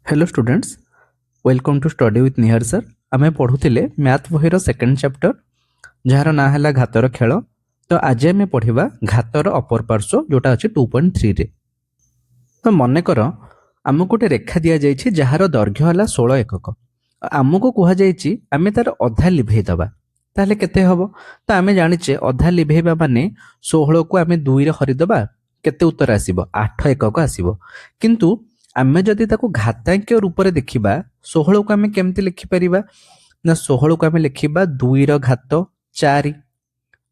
Hello students, welcome to study with Nihar sir. आमे पढ़ुथिले math बहिर सेकेंड चैप्टर जार ना है घातर खेल। तो आज आम पढ़ा घातर अपर पार्श्व जोटा अच्छे 2.3 रे। तो मन कर आमको गोटे रेखा दि जाइए जार दैर्घ्य है 16 एकक। आमको कहुई आम तार अधा लिभेदबा ताहले केते हबो। तो आम जाचे अधा लिभेबा माने 16 को आम 2 रे हरिदबा केते उत्तर आसीबो 8 एकक आसीबो। किंतु आम जदि ताको घातांकीय रूप में देखा 16 को आम केमती लिखिपर ना 16 को आम लिखा 2 र घात 4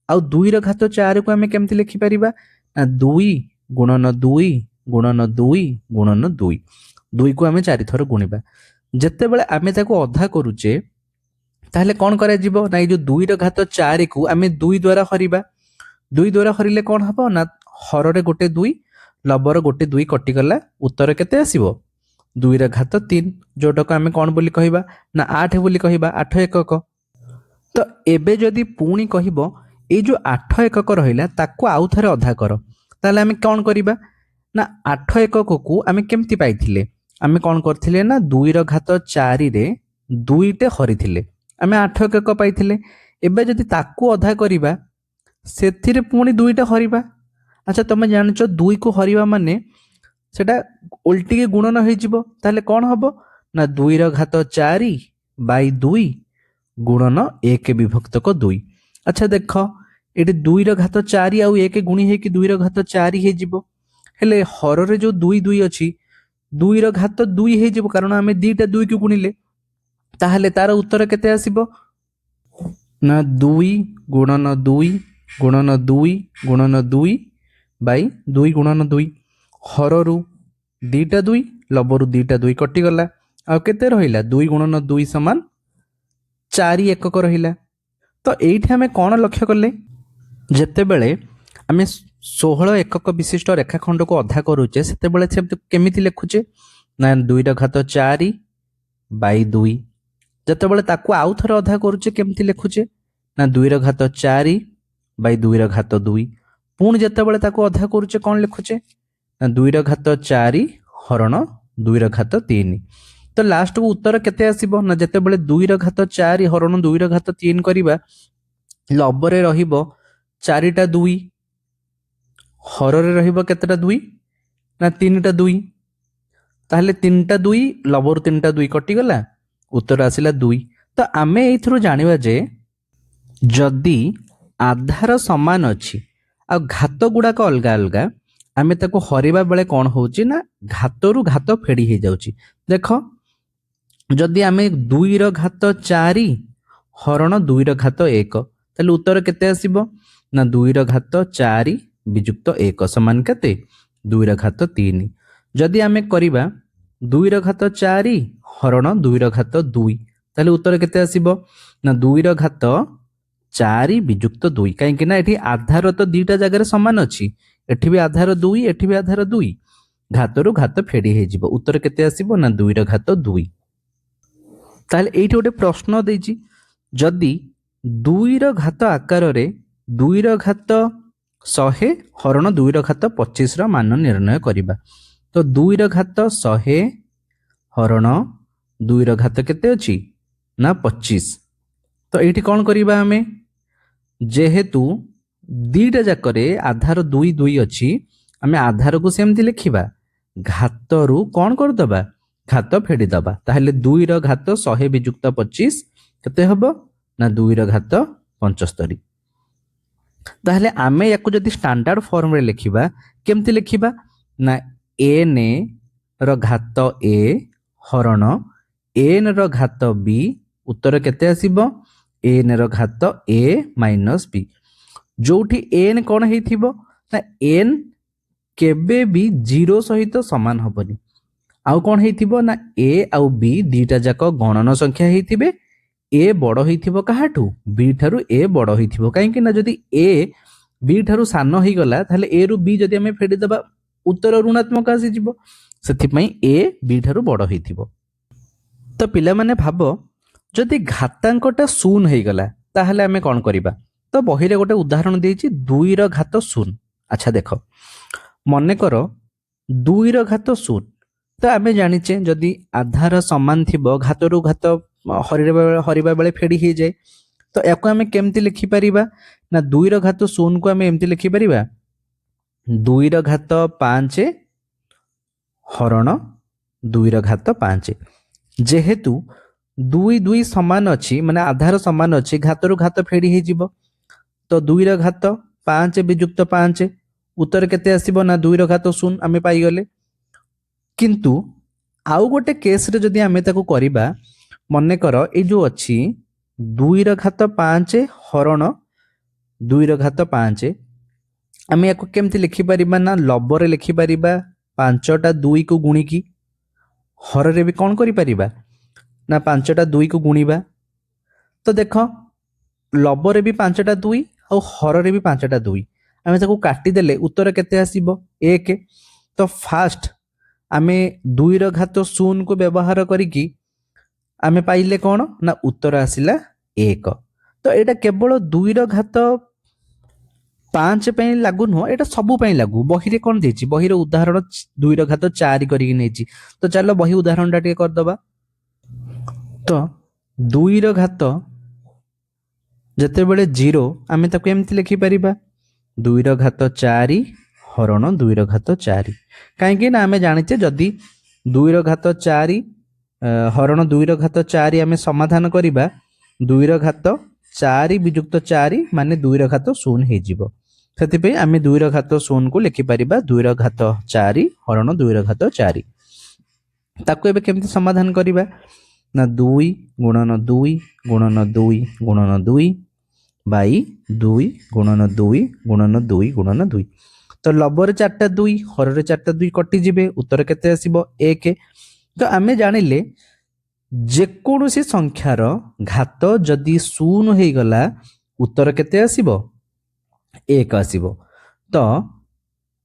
आउ 2 र घात 4 को आम केमती लिखिपर ना 2 गुणन 2 गुणन 2 गुणन 2 2 को आम 4 थर गुणिबा। जेतेबेले आम ताको अधा करूचे ताहले कौन करा जिवो ना जो 2 र घात 4 को आम 2 द्वारा हरिबा। 2 द्वारा हरिले कौन हबो ना हररे गोटे 2 लबर गोटे 2 कटिगला उत्तर केते आसीबो 2 र घात 3 जोटा को आम कौन बोली कहिबा ना 8 बोली कहिबा 8 एकक। तो एबे जदि पुणी कहिबो ए जो 8 एकक रहिला ताको आउ थरे अधा कर ताहले आम कौन करिबा ना 8 एकक को आम केमती पाइथिले आम कौन करथिले ना 2 र घात 4 रे 2 टे हरिथिले आम 8 एकक पाइथिले। एबे जदि ताको अधा करिबा सेथिरे पुणी 2 टे हरिबा। अच्छा तुम जानच 2 को हरिबा माने सेटा उल्टी के गुणन हो जिवो ताहले कौन हबो ना 2 र घात 4 बाई 2 गुणन 1 विभक्त को 2। अच्छा देख ये 2 र घात 4 आउ 1 गुणी है कि 2 र घात 4 हे जिवो हेले हररे जो 2 2 अछि 2 र घात 2 हे जिवो कारण आमे दीटा 2 को गुणिले ताहले तार उत्तर केते आसीबो ना 2 गुणन 2 गुणन 2 गुणन 2 बाई 2 गुणन 2 हररू दीटा 2 लबरू दीटा 2 कटिगला आ केते रहिला 2 गुणन 2 समान 4 एकक रहिला। तो एइठी आमे कोन लक्ष्य कले जेतेबेले आमे 16 एकक विशिष्ट रेखाखंड को अधा करूचे सेतेबेले से केमिति लिखुचे ना 2 र घात 4 बाई 2 जेतेबेले ताकू आउ थरे अधा करूचे केमिति लिखुचे ना 2 र घात 4 बाई 2 र घात 2 पुणी जेतेबेले ताकू अधा करूचे कोन लिखुचे ना 2 र घात 4 हरण 2 र घात 3। तो लास्ट को उत्तर केते आसीबो ना जेतेबेले 2 र घात 4 हरण 2 र घात 3 करिबा लबरे रहिबो 4 टा 2 हररे रहिबो केतेटा 2 ना 3 टा 2 ताहले 3 टा 2 लबर 3 टा 2 कटि गला उत्तर आसिला 2। तो आमे एथरो जानिबा जे जदि आधार समान अछि आ घात गुड़ाक अलग अलग आमे ताको हरिबा बेले कौन होउची ना घातरू घात फेड़ी हो जाउची। देख जदि आमे 2 र घात 4 हरण 2 र घात 1 ताले उत्तर केते आसीबो ना 2 र घात 4 विजुक्त 1 समान केते 2 र घात 3। जदि आमे करिबा 2 र घात 4 हरण 2 र घात 2 ताले उत्तर केते आसीबो ना 2 र घात 4 विजुक्त 2 कहीं ना एठी आधार तो दीटा जगह समान अच्छी एठी भी आधार 2 एठी भी आधार 2 घातरू घात फेड़ी हो जिवो उत्तर केते आसीबो ना 2 र घात 2। ताहले एठी गोटे प्रश्न देछि जदि 2 र घात आकार रे 2 र घात 100 हरण 2 र घात 25 र मान निर्णय करिबा। तो 2 र घात 100 हरण 2 र घात केते अछि ना 25। तो एठी कौन करिबा हमें जेहेतु दीटा जाकरे आधार 2 2 अच्छी आम आधार को सेमती लिखिबा घातरू कौन करदबा घात फेड़ी दबा ताहले 2 र घात 100 विजुक्त 25 केते हबो ना 2 र घात 75। ताहले आमे याको जदि स्टैंडर्ड फॉर्म रे लिखिबा केमती लिखिबा ना n र घात a हरण n र घात b उत्तर केते आसीबो n र घात a माइनस b जोठी n कौन हेइथिबो ना n केबे भी 0 सहित समान हबनी आउ कौन हेइथिबो ना a आउ b दीटा जाक गणन संख्या हेइथिबे a बड़ हेइथिबो काहाठू b ठारू a बड़ हेइथिबो काहे कि ना जदि a b ठारू सान हेइ गला ताहले a रु b जदि हमें फेडी दबा उत्तर ऋणात्मक आसी जिवो सेथि पई a b ठारू बड़ हेइथिबो। तो पिला माने भाबो जदि घातांकटा शून्य हेइ गला ताहले हमें कौन करिबा तो बही रे गोटे उदाहरण देछि 2 र घात 0। अच्छा देख मन कर 2 र घात 0 तो आम जाचे जदि आधार सामान थी घात रु घात हरिबा बेले फेड़ी हो जाए तो या आम केमती लिखिपर ना 2 घात 0 को आम एमती लिखिपर 2 घात 5 हरण 2 घात 5 जेहेतु 2 सामान अच्छी माने आधार सामान अच्छी घात रु घात फेड़ी हो तो 2 घात 5 विजुक्त 5 उत्तर केते आसीबो ना 2 घात 0 आम पाईगले किंतु आउ गोटे केस रे जदि आम ताको करिबा मन कर ये जो अच्छी 2 घात 5 हरण 2 घात 5 आम या केमती लिखिपर ना लबर लिखिपर 5टा 2 को गुणिकी हर रे भी कौन करि ना 5टा 2 को गुणिबा तो देख लबर भी 5टा 2 और हर रे भी 5टा 2 आम ताको काटिदेले उत्तर केते आसीबो 1 तो फास्ट आमे 2 घात 0 को व्यवहार करिकी आमे पाइले कौन ना उत्तर आसिला 1 तो एटा केवल 2 घात 5 पे लागू नुह एटा सबु पे लागू बही रे कौन देछि बही रे उदाहरण 2 घात 4 करिकी नेछि तो चलो बही उदाहरण टा कर दबा तो 2 घात जते बेले 0 आमे ताको एमति लिखि परिबा 2 घात 4 हरण 2 घात 4 कहीं ना आमे जानिचे जदि 2 घात 4 हरण 2 घात 4 आमे समाधान करिबा 2 घात 4 विजुक्त 4 माने 2 घात 0 हे जिवो सेति पे आमे 2 घात 0 को लिखि परिबा 2 घात 4 हरण 2 घात 4 ताको एबे केमति समाधान करिबा ना 2 गुणन 2 गुणन 2 गुणन 2 बाई 2 गुणन 2 गुणन 2 गुणन 2 तो लबर 4टा 2 हर 4टा 2 कटि जिबे उत्तर केते आसीबो 1 तो आमे जानिले जेकोसी संख्यार घात जदि 0 हे गला उत्तर केते आसीबो 1 आसीबो तो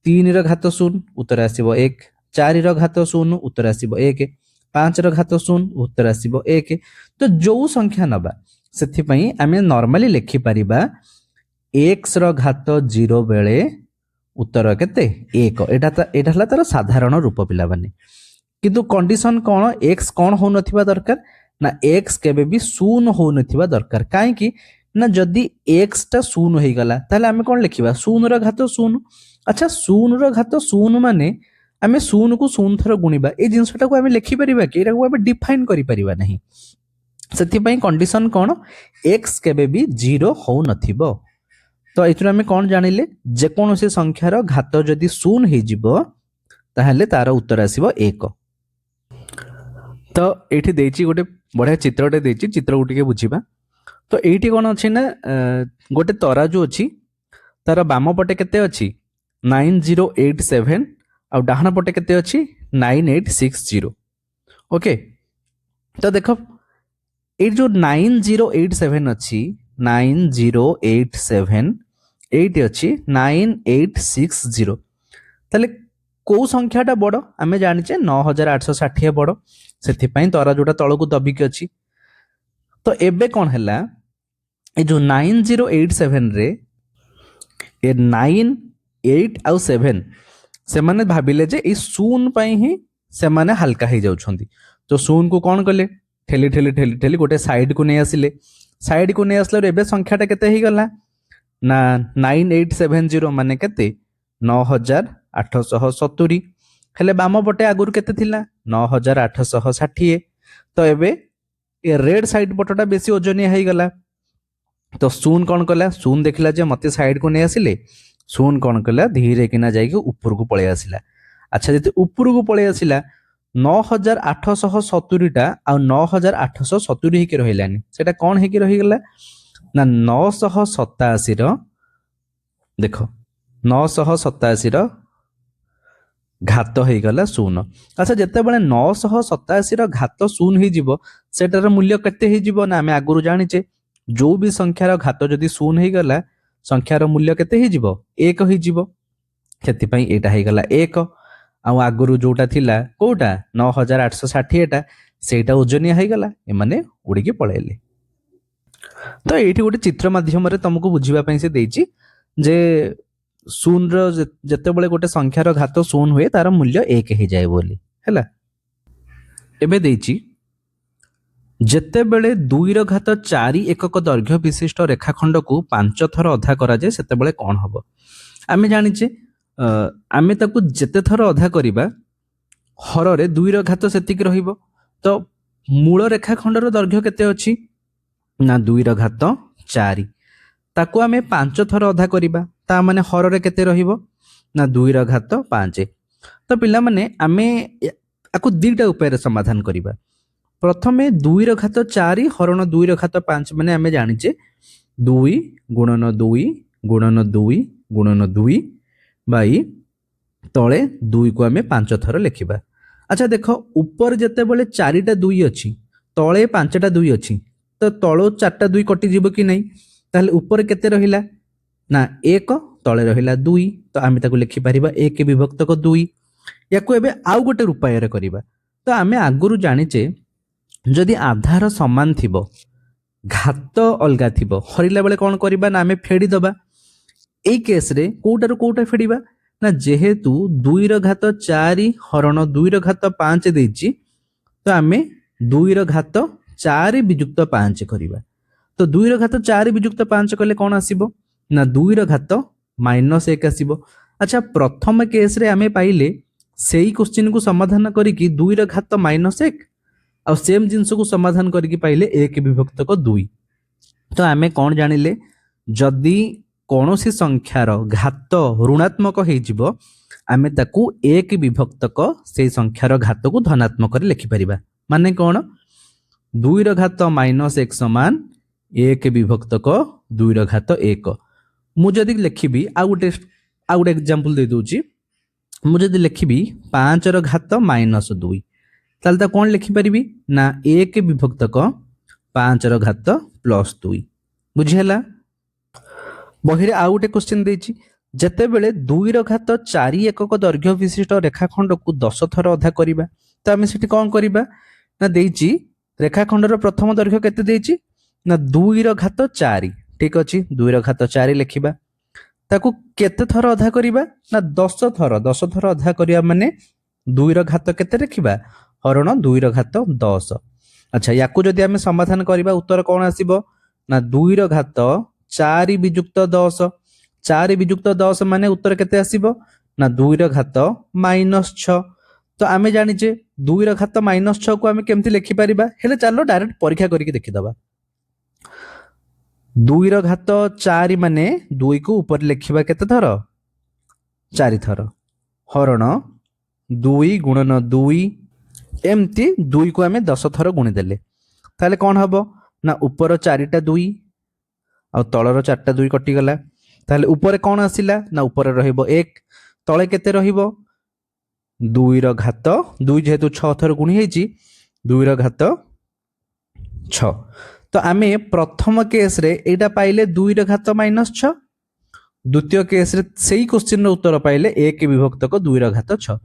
3 र घात 0 उत्तर आसीबो 1 4 र घात 0 उत्तर आसीबो 1 5 र घात 0 उत्तर आसीबो 1 तो जो संख्या नबा सेथि पई आमे नॉर्मली लिखि परिबा x र घात 0 बेले उत्तर केते 1 एटा हला तार साधारण रूप पिला बने किंतु कंडीशन कौन x कौन हो नथिबा दरकार ना x केबे भी 0 हो नथिबा दरकार काहे कि ना जदि x टा 0 हे गला ताले आमे कोन लिखिबा 0 र घात 0 अच्छा 0 र घात 0 माने आमे 0 को 0 थर गुणिबा ए जिंसटा को आमे लिखि परिबा कि एटा को आमे डिफाइन करि परिबा नहीं सेति पई कंडीशन कौन x केबे भी 0 हो नथिबो तो एथुर आमे कोन जानिले जे कोनोसी संख्यार घात जदि 0 हे जिवो ताहले तार उत्तर आसीबो 1 तो एठी देछि गोटे बढ़िया चित्रटे देछि चित्र उटिके बुझिबा तो एठी कोन अछि ना गोटे तराजू अछि तार बाम पटे केते अछि 9087 आ डाहना पटे केते अछि 9860 ओके तो देखो ए जो 9087 अछि 9087 एटी अछि 9860 ताले को संख्याटा बड़ आमे जानिचे 9860 बड़ सेथि पई तराजूटा तळकु दबिक अछि तो एबे कोन हैला ए जो 9087 रे ए 9 8 आउ 7 से माने भाबिले जे ए शून पई ही से माने हल्का हे जाउछंती तो शून को कोन कले ठेली ठेली ठेली ठेली गोटे साइड को नै आसिले साइड को नै आसले एबे संख्याटा केते हे गला ना 9870 माने केते 9870 हेले बाम पटे आगुर केते थिला 9860 तो एबे ए रेड साइड पटटा बेसी ओजनिया हे गला तो शून कोन कला शून देखला जे मते साइड को नै आसिले शून कोन कला धीरे किना जाई के ऊपर को पळे आसिला अच्छा जते ऊपर को पळे आसिला 9870 टा आ 9870 हे के रहिलानी सेटा कोन हे के रहि गला ना 987 रो देखो 987 रो घात हो गला 0 अच्छा जिते बड़े 987 रो घात 0 हो जिवो सेटार मूल्य केते हो जिवो ना आमे आगुरु जानिचे जो भी संख्यार घात जदि 0 हो गला संख्यार मूल्य केते हो जिवो 1 हो जिवो सेति पई एटा हो गला 1 आ आगुरु जोटा थिला कोटा 9860 टा सेटा ओजनिया हो गला ए माने उडी के पळेले तो एठी गोटे चित्र माध्यम रे तुमको बुझिबा पई से देछि जे शून्य जते बळे गोटे संख्यार घात 0 हुए तार मूल्य 1 हे जाय बोली हैला ଏବେ ଦେଇଛି ଯେତେବେଳେ 2 ର ଘାତ 4 ଏକକ ଦୈର୍ଘ୍ୟ ବିଶିଷ୍ଟ ରେଖାଖଣ୍ଡକୁ 5 ଥର ଅଧା କରାଯାଏ ସେତେବେଳେ କ'ଣ ହବ? ଆମେ ଜାଣିଛେ ଆମେ ତାକୁ ଯେତେ ଥର ଅଧା କରିବା ହରରେ 2 ର ଘାତ ସେତିକି ରହିବ। ତ ମୂଳ ରେଖାଖଣ୍ଡର ଦୈର୍ଘ୍ୟ କେତେ ଅଛି? ନା 2 ର ଘାତ 4। ତାକୁ ଆମେ 5 ଥର ଅଧା କରିବା, ତା ମାନେ ହରରେ କେତେ ରହିବ? ନା 2 ର ଘାତ 5। ତ ପିଲାମାନେ ଆମେ ଆକୁ ଦୁଇଟା ଉପାୟରେ ସମାଧାନ କରିବା। ପ୍ରଥମେ 2 ର ଘାତ 4 ହରଣ 2 ର ଘାତ 5 ମାନେ ଆମେ ଜାଣିଛେ 2 ଗୁଣନ 2 ଗୁଣନ 2 ଗୁଣନ 2 ବାଇ ତଳେ 2 କୁ ଆମେ 5 ଥର ଲେଖିବା। ଆଚ୍ଛା ଦେଖ, ଉପରେ ଯେତେବେଳେ 4ଟା 2 ଅଛି, ତଳେ 5ଟା 2 ଅଛି, ତ ତଳୁ 4ଟା 2 କଟିଯିବ କି ନାହିଁ? ତାହେଲେ ଉପରେ କେତେ ରହିଲା? ନା 1, ତଳେ ରହିଲା 2। ତ ଆମେ ତାକୁ ଲେଖିପାରିବା 1 ବିଭକ୍ତକ 2। ୟାକୁ ଏବେ ଆଉ ଗୋଟେ ଉପାୟରେ କରିବା। ତ ଆମେ ଆଗରୁ ଜାଣିଛେ ଯଦି ଆଧାର ସମାନ ଥିବ, ଘାତ ଅଲଗା ଥିବ, ହରିଲା ବେଳେ କ'ଣ କରିବା? ନା ଆମେ ଫେଡ଼ିଦେବା। ଏଇ କେସ୍ରେ କୋଉଟାରୁ କୋଉଟା ଫେଡ଼ିବା? ନା ଯେହେତୁ 2 ର ଘାତ 4 ହରଣ 2 ର ଘାତ 5 ଦେଇଛି, ତ ଆମେ 2 ର ଘାତ 4 ବିଯୁକ୍ତ 5 କରିବା। ତ 2 ର ଘାତ 4 ବିଯୁକ୍ତ 5 କଲେ କ'ଣ ଆସିବ? ନା 2 ର ଘାତ -1 ଆସିବ। ଆଚ୍ଛା, ପ୍ରଥମ କେସ୍ରେ ଆମେ ପାଇଲେ ସେଇ କ୍ୱେଶ୍ଚିନ୍କୁ ସମାଧାନ କରିକି 2 ର ଘାତ -1 ଆଉ ସେମ୍ ଜିନିଷକୁ ସମାଧାନ କରିକି ପାଇଲେ 1 ବିଭକ୍ତକ 2। ତ ଆମେ କ'ଣ ଜାଣିଲେ? ଯଦି କୌଣସି ସଂଖ୍ୟାର ଘାତ ଋଣାତ୍ମକ ହେଇଯିବ, ଆମେ ତାକୁ 1 ବିଭକ୍ତକ ସେଇ ସଂଖ୍ୟାର ଘାତକୁ ଧନାତ୍ମକରେ ଲେଖିପାରିବା। ମାନେ କ'ଣ? 2 ର ଘାତ -1 ସମାନ 1 ବିଭକ୍ତକ 2 ର ଘାତ 1। ମୁଁ ଯଦି ଲେଖିବି ଆଉ ଗୋଟେ ଏକ୍ଜାମ୍ପଲ ଦେଇ ଦେଉଛି। ମୁଁ ଯଦି ଲେଖିବି 5 ର ଘାତ -2, ତାହେଲେ ତାକୁ କ'ଣ ଲେଖିପାରିବି? ନା 1 ବିଭକ୍ତକ 5 ର ଘାତ +2। ବୁଝିହେଲା? ବହିରେ ଆଉ ଗୋଟେ କ୍ୱେଶ୍ଚିନ୍ ଦେଇଛି, ଯେତେବେଳେ 2 ର ଘାତ 4 ଏକକ ଦୈର୍ଘ୍ୟ ବିଶିଷ୍ଟ ରେଖାଖଣ୍ଡକୁ 10 ଥର ଅଧା କରିବା, ତ ଆମେ ସେଠି କ'ଣ କରିବା? ନା ଦେଇଛି ରେଖାଖଣ୍ଡର ପ୍ରଥମ ଦୈର୍ଘ୍ୟ କେତେ ଦେଇଛି? ନା 2 ର ଘାତ 4। ଠିକ ଅଛି, 2 ର ଘାତ 4 ଲେଖିବା। ତାକୁ କେତେ ଥର ଅଧା କରିବା? ନା 10 ଥର। 10 ଥର ଅଧା କରିବା ମାନେ 2 ର ଘାତ କେତେ ଲେଖିବା? ହରଣ 2 ର ଘାତ 10। ଆଚ୍ଛା, ୟାକୁ ଯଦି ଆମେ ସମାଧାନ କରିବା ଉତ୍ତର କ'ଣ ଆସିବ? ନା 2 ର ଘାତ 4 ବିଯୁକ୍ତ 10। 4 ବିଯୁକ୍ତ 10 ମାନେ ଉତ୍ତର କେତେ ଆସିବ? ନା 2 ର ଘାତ -6। ତ ଆମେ ଜାଣିଛେ 2 ର ଘାତ -6 କୁ ଆମେ କେମିତି ଲେଖିପାରିବା? ହେଲେ ଚାଲ ଡାଇରେକ୍ଟ ପରୀକ୍ଷା କରିକି ଦେଖିଦେବା। 2 ର ଘାତ 4 ମାନେ 2 କୁ ଉପରେ ଲେଖିବା କେତେ ଥର? 4 ଥର। ହରଣ 2 ଗୁଣନ 2, ଏମିତି 2 କୁ ଆମେ 10 ଥର ଗୁଣିଦେଲେ ତାହେଲେ କ'ଣ ହବ? ନା ଉପର 4ଟା 2 ଆଉ ତଳର 4ଟା 2 କଟିଗଲା। ତାହେଲେ ଉପରେ କ'ଣ ଆସିଲା? ନା ଉପରେ ରହିବ 1, ତଳେ କେତେ ରହିବ? 2 ର ଘାତ 2 ଯେହେତୁ 6 ଥର ଗୁଣି ହେଇଛି, 2 ର ଘାତ 6। ତ ଆମେ ପ୍ରଥମ କେସ୍ରେ ଏଇଟା ପାଇଲେ 2 ର ଘାତ -6, ଦ୍ୱିତୀୟ କେସ୍ରେ ସେଇ କ୍ୱେଶ୍ଚିନ୍ର ଉତ୍ତର ପାଇଲେ 1 ବିଭକ୍ତକ 2 ର ଘାତ 6।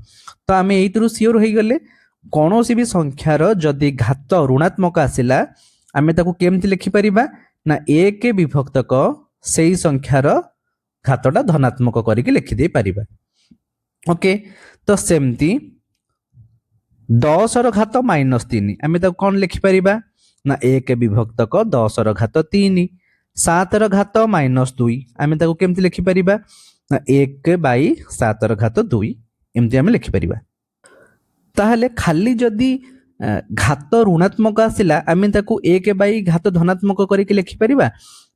ତ ଆମେ ଏଇଥିରୁ ସିଓର ହେଇଗଲେ କୌଣସି ବି ସଂଖ୍ୟାର ଯଦି ଘାତ ଋଣାତ୍ମକ ଆସିଲା, ଆମେ ତାକୁ କେମିତି ଲେଖିପାରିବା? ନା 1 ବିଭକ୍ତକ ସେଇ ସଂଖ୍ୟାର ଘାତଟା ଧନାତ୍ମକ କରିକି ଲେଖିଦେଇ ପାରିବା। ଓକେ, ତ ସେମିତି 10 ର ଘାତ -3 ଆମେ ତାକୁ କ'ଣ ଲେଖିପାରିବା? ନା 1 ବିଭକ୍ତକ 10 ର ଘାତ 3। 7 ର ଘାତ -2 ଆମେ ତାକୁ କେମିତି ଲେଖିପାରିବା? ନା 1/7 ର ଘାତ 2 ଏମିତି ଆମେ ଲେଖିପାରିବା। ତାହେଲେ ଖାଲି ଯଦି ଘାତ ଋଣାତ୍ମକ ଆସିଲା, ଆମେ ତାକୁ 1/ଘାତ ଧନାତ୍ମକ କରିକି ଲେଖିପାରିବା।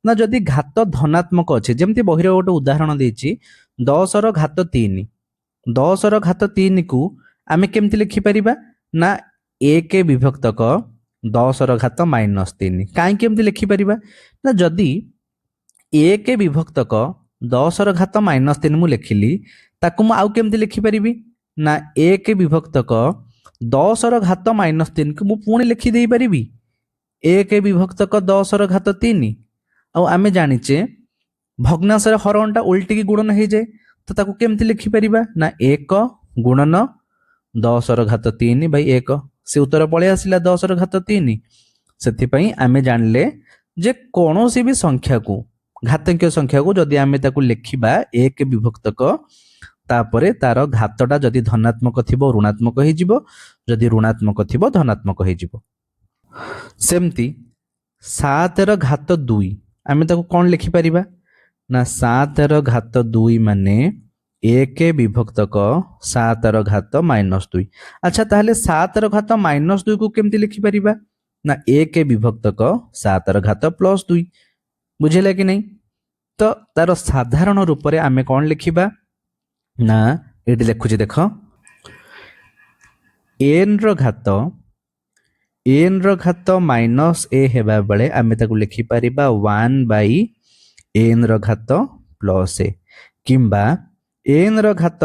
ନା ଯଦି ଘାତ ଧନାତ୍ମକ ଅଛି, ଯେମିତି ବହିର ଗୋଟେ ଉଦାହରଣ ଦେଇଛି 10 ର ଘାତ 3। 10 ର ଘାତ 3 କୁ ଆମେ କେମିତି ଲେଖିପାରିବା? ନା 1 ବିଭକ୍ତକ 10 ର ଘାତ -3। କାହିଁକି ଏମିତି ଲେଖିପାରିବା? ନା ଯଦି 1 ବିଭକ୍ତକ 10 ର ଘାତ -3 ମୁଁ ଲେଖିଲି, ତାକୁ ମୁଁ ଆଉ କେମିତି ଲେଖିପାରିବି? ନା 1 ବିଭକ୍ତକ 10 ର ଘାତ -3 କୁ ମୁଁ ପୁଣି ଲେଖି ଦେଇପାରିବି 1 ବିଭକ୍ତକ 10 ର ଘାତ 3। ଆଉ ଆମେ ଜାଣିଛେ ଭଗ୍ନାଂଶରେ ହରଣଟା ଓଲଟିକି ଗୁଣନ ହେଇଯାଏ, ତ ତାକୁ କେମିତି ଲେଖିପାରିବା? ନା 1 ଗୁଣନ 10 ର ଘାତ 3/1। ସେ ଉତ୍ତର ପଳେଇ ଆସିଲା 10 ର ଘାତ 3। ସେଥିପାଇଁ ଆମେ ଜାଣିଲେ ଯେ କୌଣସି ବି ସଂଖ୍ୟାକୁ, ଘାତାଙ୍କିୟ ସଂଖ୍ୟାକୁ ଯଦି ଆମେ ତାକୁ ଲେଖିବା 1 ବିଭକ୍ତକ तापरे तार घातटा जदि धनात्मक थिबो ऋणात्मक हो जिवो, जदि ऋणात्मक थिबो धनात्मक हो जिवो। सेमती 7 ର ଘାତ 2 ଆମେ ତାକୁ କ'ଣ ଲେଖିପାରିବା ନା 7 ର ଘାତ 2 ମାନେ 1 ବିଭକ୍ତକ 7 ର ଘାତ -2। ଆଚ୍ଛା ତାହେଲେ 7 ର ଘାତ -2 କୁ କେମିତି ଲେଖିପାରିବା ନା 1 ବିଭକ୍ତକ 7 ର ଘାତ +2। ବୁଝିଲା କି ନାହିଁ? ତ ତାର ସାଧାରଣ ରୂପରେ ଆମେ କ'ଣ ଲେଖିବା ନା ଏଠି ଲେଖୁଛି ଦେଖ, n ର ଘାତ -a ହେବା ବେଳେ ଆମେ ତାକୁ ଲେଖିପାରିବା 1/n ର ଘାତ +a, କିମ୍ବା n ର ଘାତ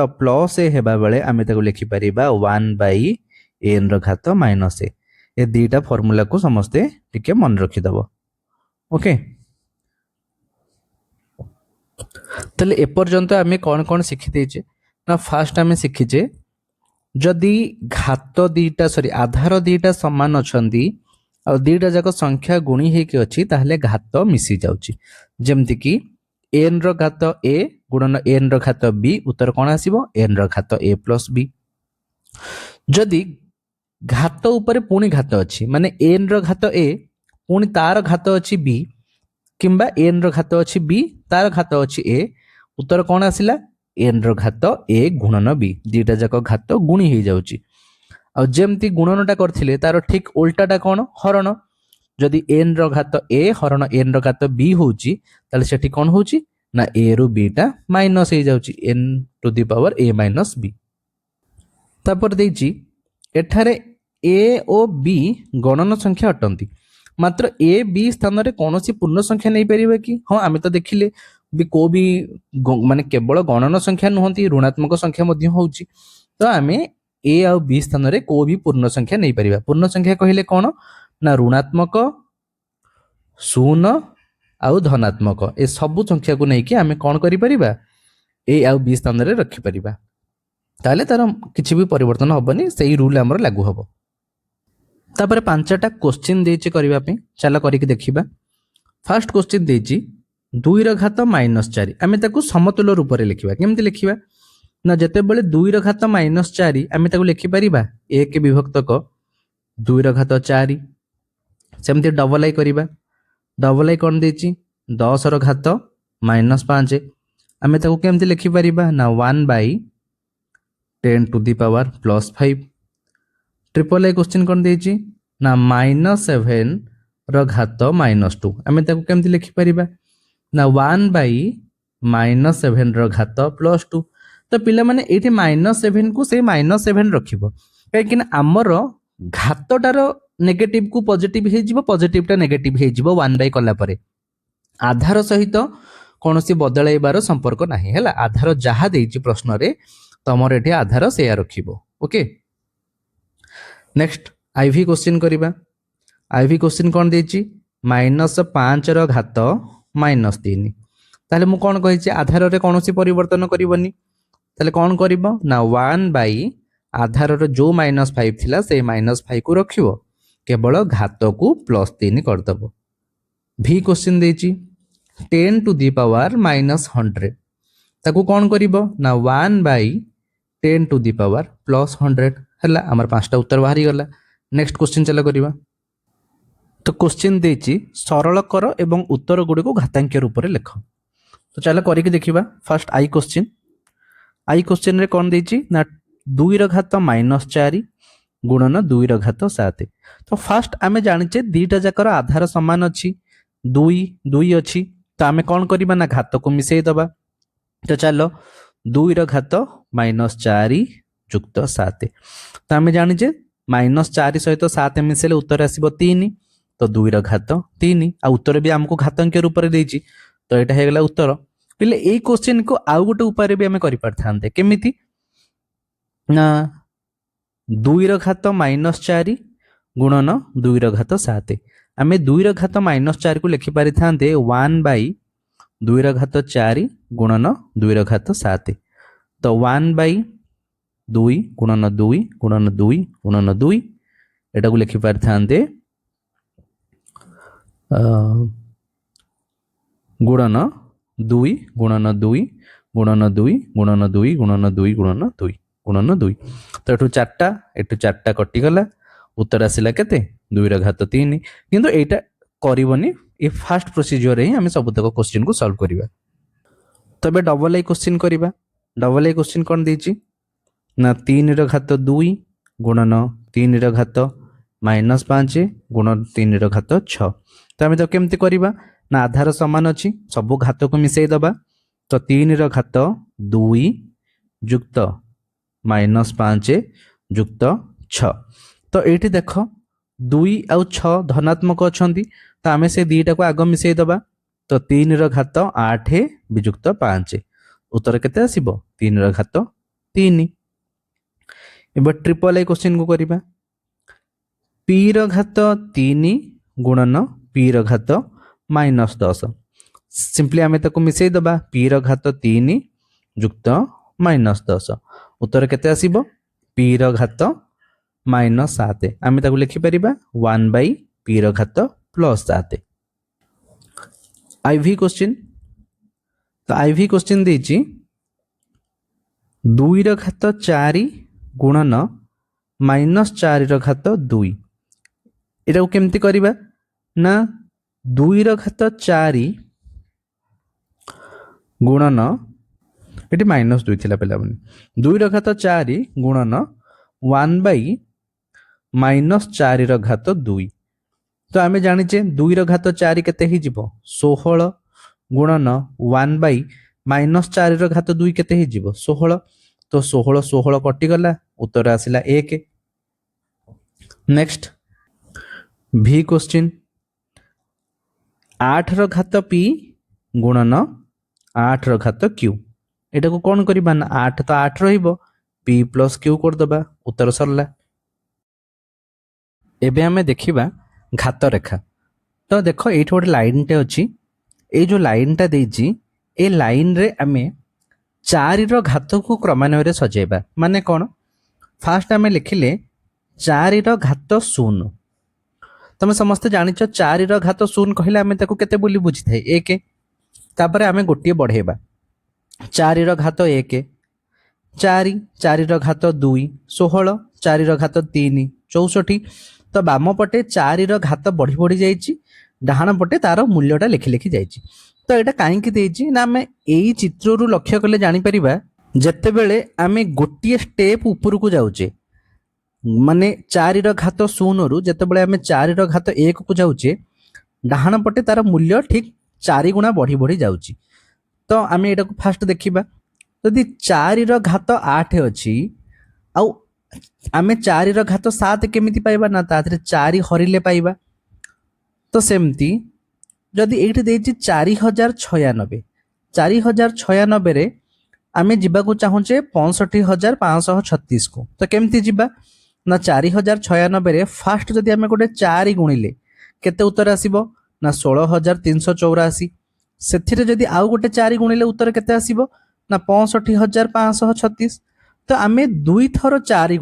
+a ହେବା ବେଳେ ଆମେ ତାକୁ ଲେଖିପାରିବା 1/n ର ଘାତ -a। ଏ ଦୁଇଟା ଫର୍ମୁଲାକୁ ସମସ୍ତେ ଟିକେ ମନେ ରଖିଦେବ। ଓକେ, ତାହେଲେ ଏପର୍ଯ୍ୟନ୍ତ ଆମେ କ'ଣ କ'ଣ ଶିଖିଦେଇଛେ ନା ଫାଷ୍ଟ ଆମେ ଶିଖିଛେ ଯଦି ଘାତ ଦୁଇଟା ଆଧାର ଦୁଇଟା ସମାନ ଅଛନ୍ତି ଆଉ ଦୁଇଟା ଯାକ ସଂଖ୍ୟା ଗୁଣି ହେଇକି ଅଛି ତାହେଲେ ଘାତ ମିଶି ଯାଉଛି। ଯେମିତିକି n ର ଘାତ a ଗୁଣନ n ର ଘାତ b, ଉତ୍ତର କ'ଣ ଆସିବ n ର ଘାତ a + b। ଯଦି ଘାତ ଉପରେ ପୁଣି ଘାତ ଅଛି ମାନେ n ର ଘାତ a ପୁଣି ତାର ଘାତ ଅଛି b, କିମ୍ବା n ର ଘାତ ଅଛି b ତାର ଘାତ ଅଛି a, ଉତ୍ତର କ'ଣ ଆସିଲା n ର ଘାତ a ଗୁଣନ b। ଦୁଇଟା ଯାକ ଘାତ ଗୁଣି ହେଇଯାଉଛି। ଆଉ ଯେମିତି ଗୁଣନଟା କରିଥିଲେ ତାର ଠିକ ଓଲଟାଟା କ'ଣ ହରଣ। ଯଦି n ର ଘାତ a ହରଣ n ର ଘାତ b ହେଉଛି ତାହେଲେ ସେଠି କ'ଣ ହେଉଛି ନା a ରୁ b ଟା ମାଇନସ୍ ହେଇଯାଉଛି, n⁴ a - b। ତାପରେ ଦେଇଛି ଏଠାରେ a ଓ b ଗଣନ ସଂଖ୍ୟା ଅଟନ୍ତି, ମାତ୍ର a b ସ୍ଥାନରେ କୌଣସି ପୂର୍ଣ୍ଣ ସଂଖ୍ୟା ନେଇପାରିବେ କି? ହଁ, ଆମେ ତ ଦେଖିଲେ ବି କୋଉ ବି ମାନେ କେବଳ ଗଣନ ସଂଖ୍ୟା ନୁହନ୍ତି, ଋଣାତ୍ମକ ସଂଖ୍ୟା ମଧ୍ୟ ହେଉଛି। ତ ଆମେ a ଆଉ b ସ୍ଥାନରେ କୋଉ ବି ପୂର୍ଣ୍ଣ ସଂଖ୍ୟା ନେଇପାରିବା। ପୂର୍ଣ୍ଣ ସଂଖ୍ୟା କହିଲେ କ'ଣ ନା ଋଣାତ୍ମକ, ଶୂନ ଆଉ ଧନାତ୍ମକ ଏ ସବୁ ସଂଖ୍ୟାକୁ ନେଇକି ଆମେ କ'ଣ କରିପାରିବା a ଆଉ b ସ୍ଥାନରେ ରଖିପାରିବା। ତାହେଲେ ତାର କିଛି ବି ପରିବର୍ତ୍ତନ ହବନି, ସେଇ ରୁଲ ଆମର ଲାଗୁ ହବ। ତାପରେ 5ଟା କ୍ୱେଶ୍ଚିନ୍ ଦେଇଛି କରିବା ପାଇଁ, ଚାଲ କରିକି ଦେଖିବା। ଫାର୍ଷ୍ଟ କ୍ୱେଶ୍ଚିନ୍ ଦେଇଛି 2 ର ଘାତ -4, ଆମେ ତାକୁ ସମତୁଲ ରୂପରେ ଲେଖିବା। କେମିତି ଲେଖିବା ନା ଯେତେବେଳେ 2 ର ଘାତ -4 ଆମେ ତାକୁ ଲେଖିପାରିବା 1 ବିଭକ୍ତକ 2 ର ଘାତ 4। ସେମିତି ଡବଲ ଆଇ କରିବା। ଡବଲ ଆଇ କ'ଣ ଦେଇଛି 10 ର ଘାତ -5, ଆମେ ତାକୁ କେମିତି ଲେଖିପାରିବା ନା 1/10⁻⁻5। ट्रिपल आई क्वेश्चन कौन देछि ना -7 ର ଘାତ -2, ଆମେ ତାକୁ କେମିତି ଲେଖିପାରିବା ନା 1/-7 ର ଘାତ +2। ତ ପିଲାମାନେ ଏଇଠି -7 କୁ ସେଇ -7 ରଖିବ, କାହିଁକି ନା ଆମର ଘାତଟାର ନେଗେଟିଭ କୁ ପଜିଟିଭ ହେଇଯିବ, ପଜିଟିଭଟା ନେଗେଟିଭ ହେଇଯିବ 1/, କଲା ପରେ ଆଧାର ସହିତ କୌଣସି ବଦଳାଇବାର ସମ୍ପର୍କ ନାହିଁ। ହେଲା, ଆଧାର ଯାହା ଦେଇଛି ପ୍ରଶ୍ନରେ ତମର ଏଠି ଆଧାର ସେୟା ରଖିବ। ଓକେ, ନେକ୍ସଟ ଆଇଭି क्वेश्चन କରିବା। आईवी क्वेश्चन कौन देछि -5 ର ଘାତ -3। ताले मु कौन कहिछि आधार रे कोनोसी परिवर्तन करिवनी, ताले कौन करिवो ना 1/ आधार रो जो -5 थिला से -5 को रखिवो, केवल घात को +3 कर दबो। भी क्वेश्चन देछि 10⁻⁻100, ताकू कौन करिवो ना 1/10⁻+100। हला हमर 5टा उत्तर बाहरी गला। नेक्स्ट क्वेश्चन चला करिवा। तो क्वेश्चन देछि सरल कर एवं उत्तर गुडी को घातांक रूप रे लेख। तो चला करिक देखिबा। फर्स्ट आई क्वेश्चन रे कोन देछि ना 2 ର ଘାତ -4 गुणन 2 ର ଘାତ 7। तो फर्स्ट आमे जानिचे दीटा जाकर आधार समान अछि, 2 अछि, तो आमे कोन करिबा ना घात को मिसेई दबा। तो चलो 2 ର ଘାତ -4 ଯୁକ୍ତ 7, तो आमे जानिचे -4 सहित 7 मिसेले उत्तर आसीबो 3, तो 2 ର ଘାତ 3 आ उत्तर भी हमको घातांक रूप रे देछि, तो एटा हे गेला उत्तर। पिले एई क्वेश्चन को आउ गोटे उपाय भी आमे करि परथांते, केमिति ना 2 ର ଘାତ -4 गुणन 2 ର ଘାତ 7। आमे 2 ର ଘାତ -4 को लिखि परिथांते 1/2 ର ଘାତ 4 गुणन 2 ର ଘାତ 7। तो 1/2 गुणन 2 गुणन 2 गुणन 2 एटा को लिखि परिथांते गुणन 2 गुणन 2 गुणन 2 गुणन 2 गुणन 2 गुणन 2 गुणन 2 तो एठू चार्टा कटिगला उत्तर आसिला केते 2 ର ଘାତ 3 किंतु एटा करबनी ये फास्ट प्रोसीजर रे हम सबतक क्वेश्चन को सॉल्व करिवा तबे डबल आई क्वेश्चन करिवा डबल आई क्वेश्चन कोन देछि ना 3 ର ଘାତ 2 गुणन 3 ର ଘାତ -5 गुणन 3 ର ଘାତ 6 तो आम तो केमती करवा ना आधार समान अच्छी सबू घात को मिसई दबा तो 3 ର ଘାତ 2 युक्त -5 युक्त 6 तो ये देख 2 आउ 6 धनात्मक अच्छा तो आम से दीटा को आग मिसई दबा तो 3 ର ଘାତ 8 विजुक्त 5 उत्तर केते आसीबो 3 ର ଘାତ 3 एबे ट्रिपल आई क्वेश्चन को करबा p ର ଘାତ 3 गुणन p ର ଘାତ -10 सिंपली आम ताको मिसई दबा p ର ଘାତ 3 युक्त -10 उत्तर केते आसीबो p ର ଘାତ -7 आम ताको लिखि परिबा 1/p ର ଘାତ +7 आईवी क्वेश्चन तो आईवी क्वेश्चन देछि 2 ର ଘାତ 4 गुणन -4 ର ଘାତ 2 एटा केमती करबा ना 2 ର ଘାତ 4 गुणन ये -2 थिला पेला 2 ର ଘାତ 4 गुणन 1/-4 ର ଘାତ 2 तो आम जाचे 2 ର ଘାତ 4 केते ही जीवो 16 गुणन 1/-4 ର ଘାତ 2 केते ही जीवो 16 तो 16 कटिगला उत्तर आसिला 1 नेक्स्ट भी क्वेश्चन 8 ର ଘାତ p गुणन 8 ର ଘାତ q एटा को कौन करबा ना 8 तो 8 रहिबो p + q कर दबा उत्तर सरला एबे हमें देखिबा घात रेखा तो देखो ये गोटे लाइन टे अच्छी ये जो लाइन टा देछि ए लाइन रे आमे 4 ର घात को क्रमान्वय रे सजेबा माने कौन फास्ट आमे लिखिले 4 ର घात 0 तुम समस्त जानिच 4 ର ଘାତ 0 कहले आमे ताको केते बोली बुझी थाए 1 तापर आमे गोटिए बढ़ेबा 4 ର ଘାତ 1 4 4 ର ଘାତ 2 16 4 ର ଘାତ 3 64 तो बाम पटे 4 ର ଘାତ बढ़ी बढ़ी जाइछि डाहाण पटे तार मूल्यटा लिखि लिखि जाइछि तो एटा काहे कि देछि ना आमे एई चित्र रु लक्ष्य कले जानि परिबा जत्ते बेले आमे गोटिए स्टेप ऊपर को जाउचे माने 4 ର ଘାତ 0 रु जत्ते बेले आमे 4 ର ଘାତ 1 को जाउचे डाहाण पटे तार मूल्य ठीक 4 गुणा बढ़ी बढ़ी जाउछि तो आमे एटा को फास्ट देखिबा यदि 4 ର ଘାତ 8 अछि आउ आमे 4 ର ଘାତ 7 केमिति पाइबा ना ताथरे 4 हरिले पाइबा तो सेमती जदि एठी देछि 4096 4096 रे आमे जिबा को चाहूचे 65536 को तो केमिति जिबा ना 4096 रे फास्ट जदि आमे गोटे 4 गुणिले केते उत्तर आसीबो ना 16384 सेथिरे जदि आउ गोटे 4 गुणिले उत्तर केते आसीबो ना 65536 तो आमे 2 थर 4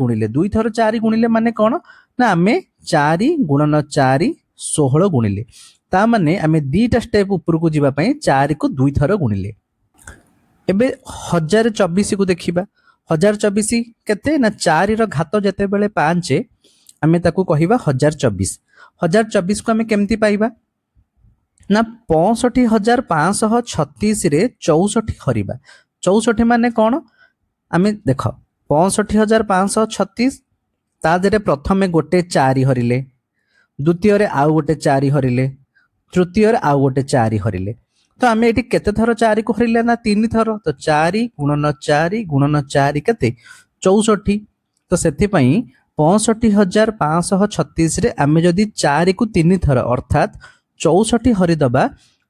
गुणिले माने कौन ना आमे 4 गुणन 4 16 गुणिले ता माने आमे दीटा स्टेप ऊपर को जीवा पई 4 को 2 थर गुणिले एबे 1024 को देखिबा 1024 केते ना 4 ର ଘାତ जते बेले 5 आमे ताको कहिबा 1024 को आमे केमती पाइबा ना 65536 रे 64 हरिबा 64 माने कौन आमे देख 65536 ता देरे प्रथमे गोटे 4 हरिले द्वितीय रे आउ गोटे 4 हरिले तृतीय रे आउ गोटे 4 हरिले तो आमे एटी केते थर 4 को हरिले ना 3 थर तो 4 गुणन 4 केते 64 तो सेथि पई 65536 रे आमे जदि 4 को 3 थर अर्थात 64 हरि दबा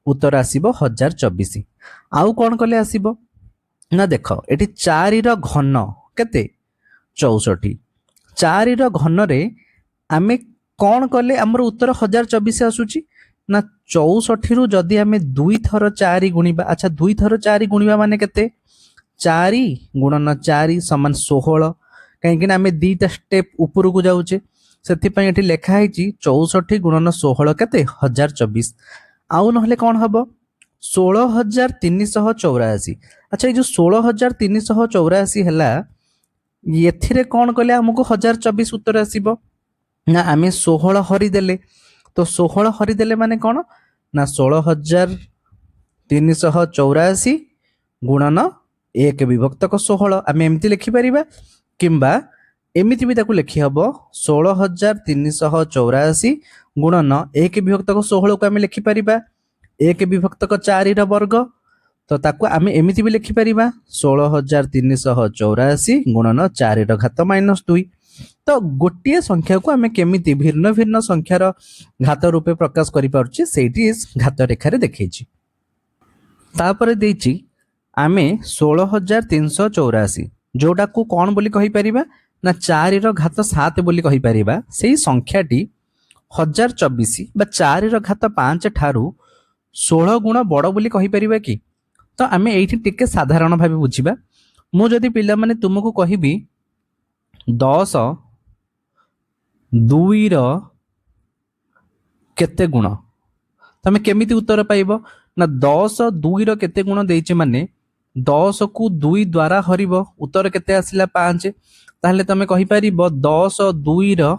उत्तर आसीबो 1024 आउ कोन कले आसीबो ना देख एटी 4 ର घन केते 64 4 ର घन रे आमे कौन कले हमर उत्तर 1024 आसुची ना 64 रु जदि आमे 2 थर 4 गुणिबा अच्छा 2 थर 4 गुणिबा माने केते 4 गुणन 4 समान 16 कहीं आमे दीटा स्टेप ऊपर को जाउचे सेथि पई एठी लेखा हैची 64 गुणन 16 केते 1024 आउ नहले कौन हबो 16,384। अच्छा ये जो 16,384 है एथिरे कौन कले आमको 1024 उत्तर आसीबो ना आम 16 हरिदेले तो 16 हरिदेले माने कौन ना 16,384 गुणन 1 विभक्तक 16 आम एमती लिखिपर किंबा एमिति भी ताकू लिखि हबो 16,384 गुणन 1 विभक्तक 16 को आम लिखिपर 1 विभक्तक 4 वर्ग तो ताकू आम एमिति भी लिखिपर 16,384 गुणन 4 घात -2 तो गोटे संख्या को आम केमिति भिन्न भिन्न संख्यार घात रूपे प्रकाश करि पारुछि सेठी घात रेखारे देखैछि तापर देछि आमे 16,384 जोटा को कौन बोली कहि परिबा ना 4 घात 7 बोली कहि परिबा सेही संख्याटी 1024 बा 4 घात 5 ठारू 16 गुण बड़ बोली कहि परिबा कि तो आमे एठी टिके साधारण भाबे बुझिबा मु जदि पिला माने तुमको कहिबी 10 2 रो केते गुण तमे केमिति उत्तर पाइबो ना 10 2 रो केते गुण देइचे माने 10 को 2 द्वारा हरिबो उत्तर केते आसिला 5 ताहले तमे कहि परिबो 10 2 रो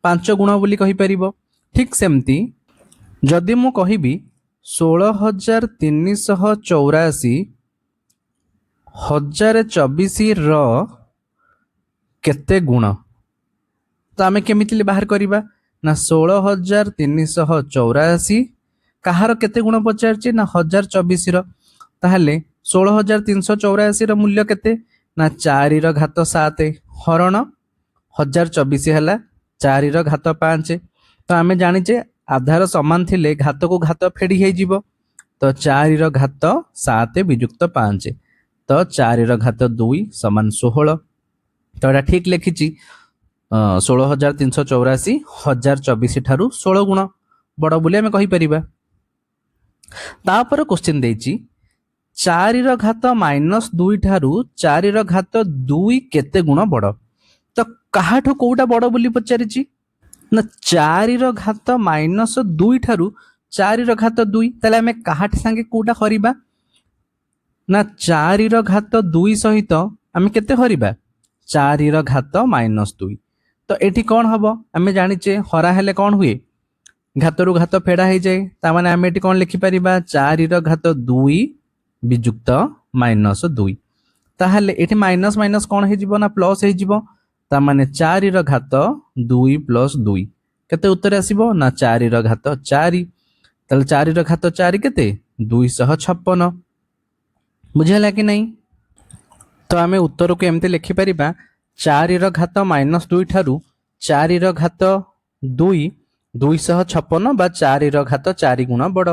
5 गुण बोली कहि परिबो ठीक सेमती जदि मु कहिबी 16,384 1024 रो केते गुण तो आमे केमिति बाहर करिबा ना 16,384 कहार केते गुण पचारछि ना 1024 रो ताहले 16,384 रो मूल्य केते ना 4 रो घात 7 हरण 1024 हला 4 रो घात 5 तो आमे जानिचे आधार समान थिले घात को घात फेडी हे जिवो तो 4 रो घात 7 विजुक्त 5 तो 4 रो घात 2 समान 16 तो एटा ठीक लिखिछि 16,384 1024 ठारू 16 गुण बड़ बोली आमे कहि परिबा तापर क्वेश्चन देछि 4 रो घात -2 ठारू 4 रो घात 2 केते गुण बड़ तो काहाठो कोउटा बड़ बोली पचारिछि ना 4 रो घात -2 ठारू 4 रो घात 2 ताले आमे काहाठी संगे कोउटा हरिबा ना 4 रो घात 2 सहित आमे केते हरिबा 4 रो घात -2 तो एठी कौन हबो आमे जानिचे हरा हेले कौन हुए घात रु घात फेड़ा हो जाए तामाने आमे एठी कौन लिखि परिबा 4 रो घात 2 विजुक्त -2 ताहले एठी माइनस माइनस कौन हे जिवो ना प्लस हे जिवो तामाने 4 रो घात 2 + 2 केते उत्तर आसीबो ना 4 रो घात 4 ताले 4 रो घात 4 केते 256 बुझला कि नहीं तो आमे उत्तर को एमते लिखि परिबा 4 रो घात -2 ठारू 4 रो घात 2 256 बा 4 रो घात 4 गुण बड़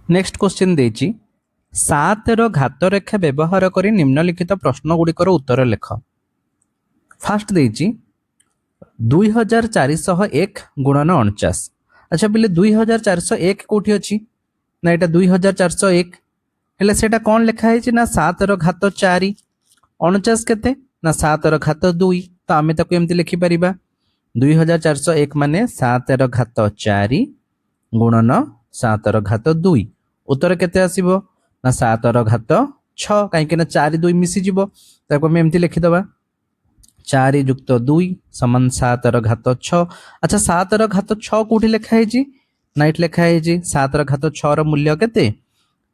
नेक्स्ट क्वेश्चन देछि 7 रो घात रेखा व्यवहार करी निम्नलिखित प्रश्न गुड़िकर उत्तर लेख फास्ट देछि 2401 गुणन 49 अच्छा बिले 2401 कोठी अछि ना एटा 2401 हेले सेटा कोन लेखा है ना 7 रो घात 4 49 केते ना 7 रो घात 2 तो आमे ताको एमति लिखि परिबा 2401 माने 7 रो घात 4 गुणन 7 रो घात 2 उत्तर केते आसीबो ना 7 रो घात 6 काहे कि ना 4 2 मिसी जिवो ताको हम एमति लिखि दबा 4 + 2 = 7 रो घात 6 अच्छा 7 रो घात 6 कोठी लेखा है जी नाइट लेखा है जी 7 रो घात 6 रो मूल्य केते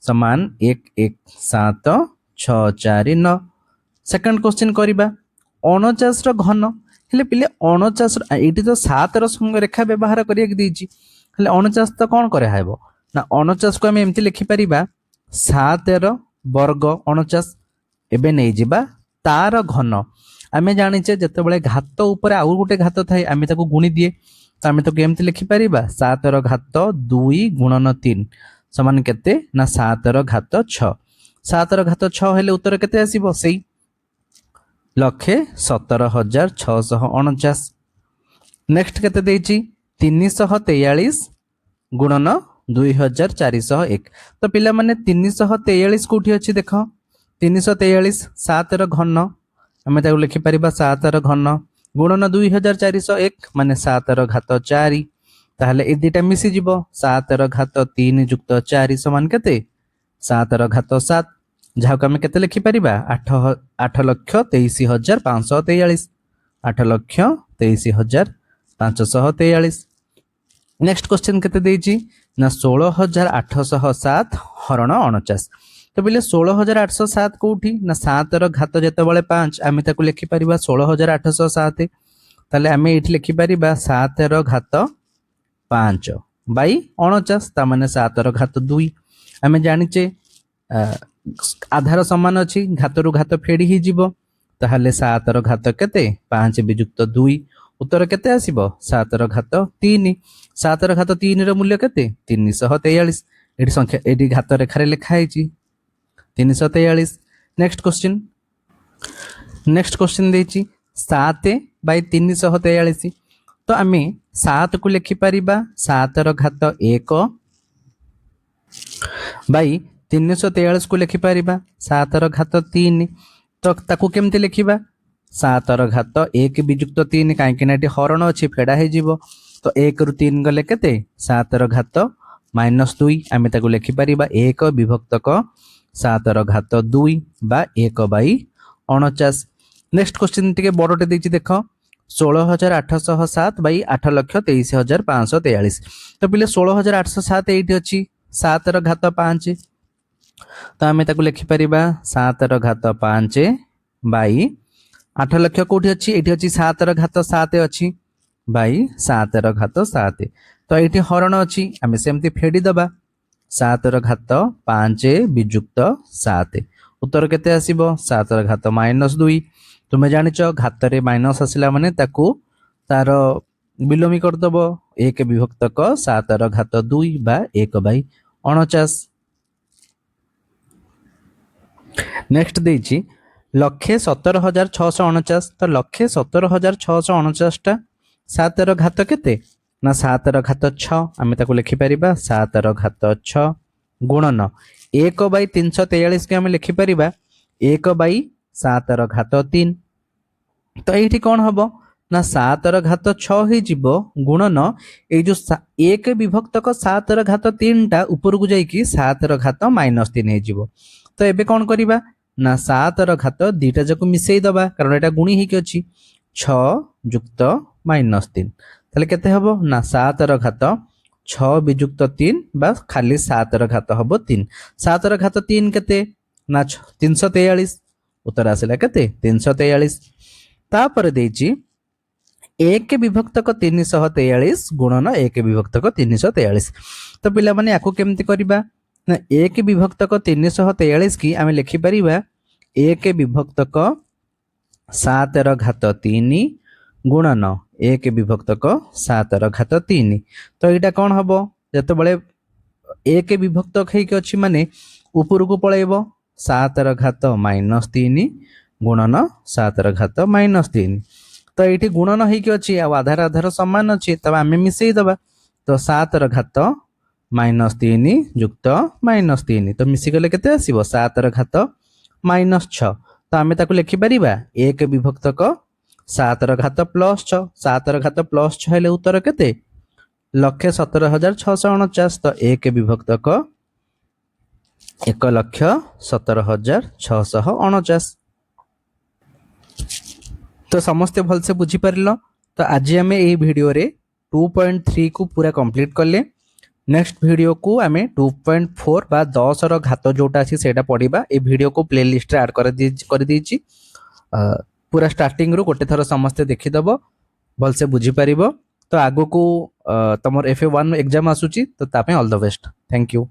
समान 11764 सेकंड क्वेश्चन करिबा 49 रो घन हेले पिले 49 एठी तो 7 रो संग रेखा व्यवहार करिया देछि हेले 49 तो कोन करे हाइबो ना 49 को हम एमति लिखि परिबा 7 रो वर्ग 49 एबे नै जिबा तार घन आमे जानिचे जते बेले घात ऊपर आउ गुटे घात थाए आमे ताको गुणी दिए तो आमे तो एमति लिखि परिबा 7 रो घात 2 गुणन 3 समान केते ना 7 रो घात 6 7 रो घात 6 हेले उत्तर केते आसीबो सेई 1,17,649 नेक्स्ट केते देछि 343 गुणन 2401 तो पिला माने 343 कोठी अछि देखो 343 7 रो घन आमे ताको लिखि परिबा 7 रो घन गुणन 2401 माने 7 रो घात 4 ताहले ए दुटा मिसी जिवो 7 ର ଘାତ 3 ଯୁକ୍ତ 4 ସମାନ କେତେ 7 ର ଘାତ 7 ଯାହାକୁ ଆମେ କେତେ ଲେଖି परिबा 8,23,543 8,23,543 नेक्स्ट क्वेश्चन केते देइची ना 16,807 हरण 49 तो बोले 16,807 कोठी ना 7 ର ଘାତ जेते बळे 5 आमे ताकू लिखि परिबा 16,807 ताले आमे एठी लिखि परिबा 7 ର ଘାତ 5 बाई 49 ता माने 7 ର ଘାତ 2 आमे जानिचे आधार समान अछि घात रु घात फेडी ही जीवो ताहले 7 ର ଘାତ केते 5 विजुक्त 2 उत्तर केते आसीबो 7 ର ଘାତ 3 7 ର ଘାତ 3 ର मूल्य केते 343 एडी संख्या एडी घात रेखा रे लिखा हैची 343 नेक्स्ट क्वेश्चन देची 7 बाई 343 तो आमे 7 को लिखि परिबा 7 ର ଘାତ 1 बाई 343 को लिखि परिबा 7 ର ଘାତ 3 तो ताकू केमते लिखिबा 7 ର ଘାତ 1 विजुक्त 3 काहे कि नाटी हरण अछि फेडा हे जीवो तो 1 रु 3 गले केते 7 ର ଘାତ -2 आमे ताकू लिखि परिबा 1 विभक्तक 7 ର ଘାତ 2 बा 1 बाई 49 नेक्स्ट क्वेश्चन टिके बडटे देछि देखो 16,807 बाई 8,23,543 तो पिले 16,807 एठी अछि 7 ର ଘାତ 5 तो आमे ताकू लिखि परिबा 7 ର ଘାତ 5 बाई 8 लक्ष कोठी अछि एठी अछि 7 ର ଘାତ 7 अछि बाई 7 ର ଘାତ 7 तो एठी हरण अछि आमे सेमति फेडी दबा 7 ର ଘାତ 5 विजुक्त 7 उत्तर केते आसीबो 7 ର ଘାତ -2 तुमे जानिचो घात रे माइनस आसिला माने ताकू तार विलोमी कर दबो 1 विभक्तक 7 ର ଘାତ 2 बा 1 बाई 49 नेक्स्ट देछि 1,17,649 तो 1,17,649 टा 7 ର ଘାତ केते ना 7 ର ଘାତ 6 आमे ताकू लिखि परिबा 7 ର ଘାତ 6 गुणन 1 बाई 343 के आमे लिखि परिबा 1 बाई 7 ର ଘାତ 3 तो एठी कोन हबो ना 7 ର ଘାତ 6 ही जीवो गुणन ए जो 1 विभक्तक 7 ର घात 3 टा ऊपर को जाई कि 7 ର घात -3 हे जीवो तो एबे कोन करिबा ना 7 ର घात दीटा जको मिसेई दबा कारण एटा गुणी ही कि अछि 6 युक्त -3 ताले केते हबो ना 7 ର घात 6 विजुक्त 3 बा खाली 7 ର घात हबो 3 7 ର घात 3 केते ना 343 उत्तर आसिला केते 343 तापर देछि 1 विभक्तक 343 गुणन 1 विभक्तक 343 तो पिला माने याको केमति करिबा ना 1 विभक्तक 343 की आमे लिखि परिबा 1 विभक्तक 7 ର ଘାତ 3 गुणन 1 विभक्तक 7 ର ଘାତ 3 तो एटा कोन हबो जते बळे 1 विभक्तक हे कि अछि माने ऊपर को पळेबो 7 ର ଘାତ -3 गुणन 7 ର ଘାତ -3 तो एठी गुणन हे कि अछि आ आधार आधार समान अछि तब आमे मिसेई दबा तो 7 ର ଘାତ -3 युक्त -3 तो मिसी गले केते आसीबो 7 ର ଘାତ -6 तो आमे ताकू लिखि परिबा 1 विभक्तक 7 ର ଘାତ +6 7 ର ଘାତ +6 हेले उत्तर केते 1,17,649 तो 1 विभक्तक 1,17,649 तो समस्ते भल से बुझी पारिलो तो आज आमे ए वीडियो रे 2.3 को पूरा कंप्लीट करले नेक्स्ट वीडियो को आमे 2.4 बा 10 रो घात जोटा अछि सेटा पढिबा ए वीडियो को प्लेलिस्ट रे ऐड कर दीची पूरा स्टार्टिंग रो गोटे थरो समस्ते देखि दबो भल से बुझी पारिबो तो आगो को तमर FA1 एग्जाम आसुची तो तापे all the best thank you.